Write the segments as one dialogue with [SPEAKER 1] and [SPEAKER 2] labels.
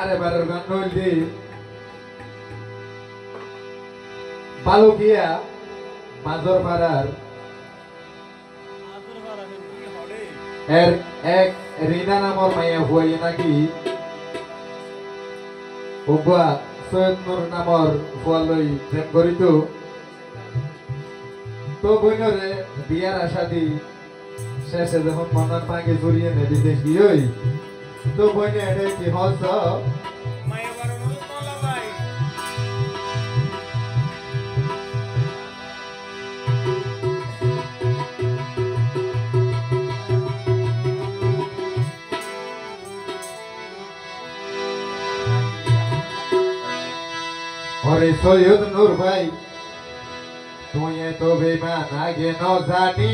[SPEAKER 1] আরে বারের গান হইলি বালুকিয়া মাজর পাড়ার এর এক রিনা নামর মাইয়া হুয়াই নাকি উবা সৈয়দ নূর নামর ফুয়ালই প্রেম করিত তো বইনরে বিয়ার আশা দি শেষে যখন মনার পাঙ্গে জড়িয়ে নে বিদেশ গিয়েই তো বইনে এড়ে কি হস ওরে সৈয়দ নূর ভাই তুই তো বেমান আগে ন জানি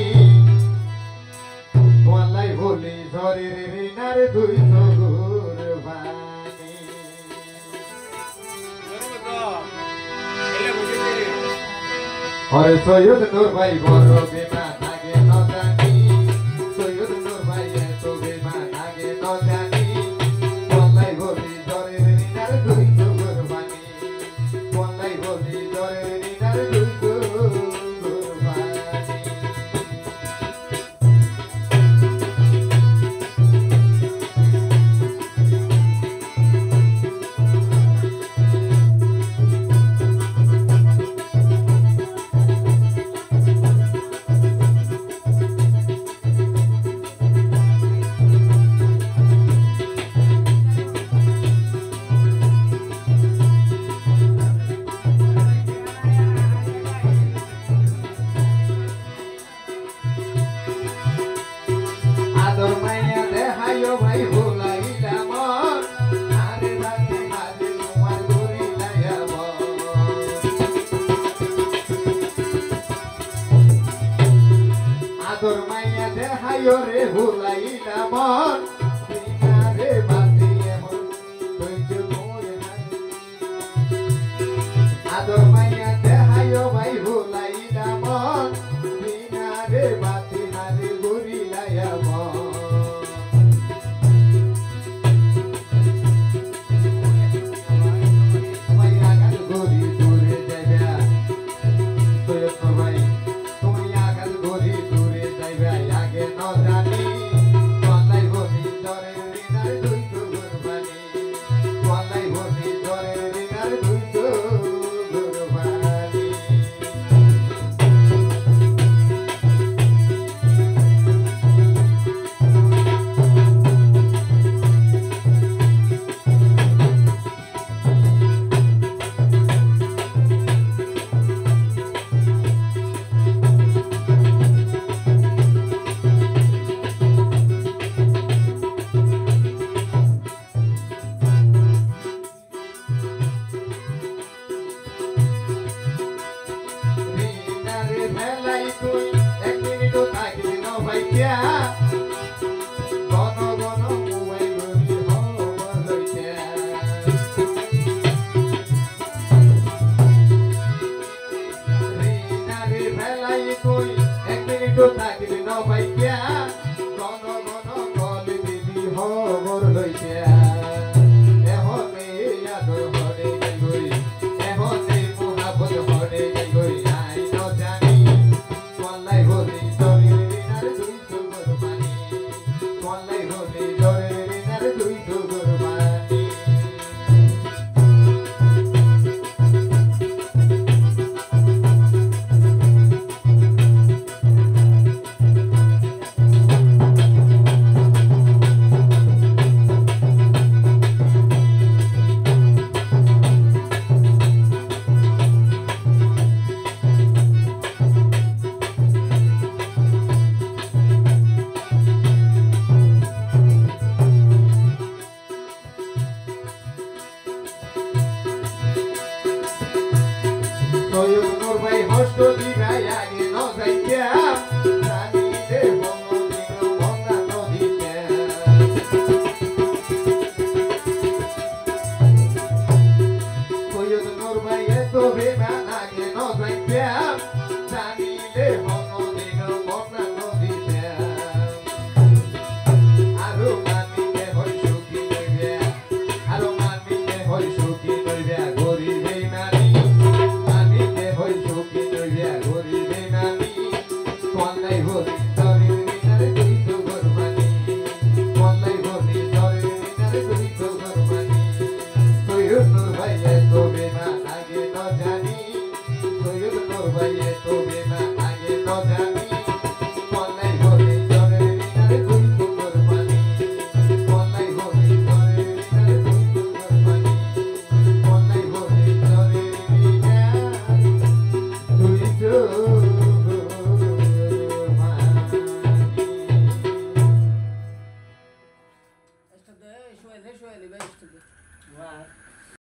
[SPEAKER 1] তোমালাই বলি শরীর রিনার দুই সগুর বাণী ওরে সৈয়দ নূর ভাই বড় বেমান আগে ন জানি সৈয়দ নূর ভাই তো বেমান আগে ন জানি তোমালাই বলি শরীর রিনার দুই সগুর বাণী তোমালাই বলি শরীর রিনার দুই রে ভুলাইলা মন রে বাঁধিয়ে মন ধৈর্য ধরে আদর মাইয়া দেহায়ো ভাই ভুলাইলা মন রে বাঁধি হারে ঘুরিলাইয়া মন তোমায় আগাল ঘুরি দূরে যাইবা সৈয়দ ভাই তোমায় আগাল ঘুরি দূরে যাইবা আগে ন জানি তোমায় জানি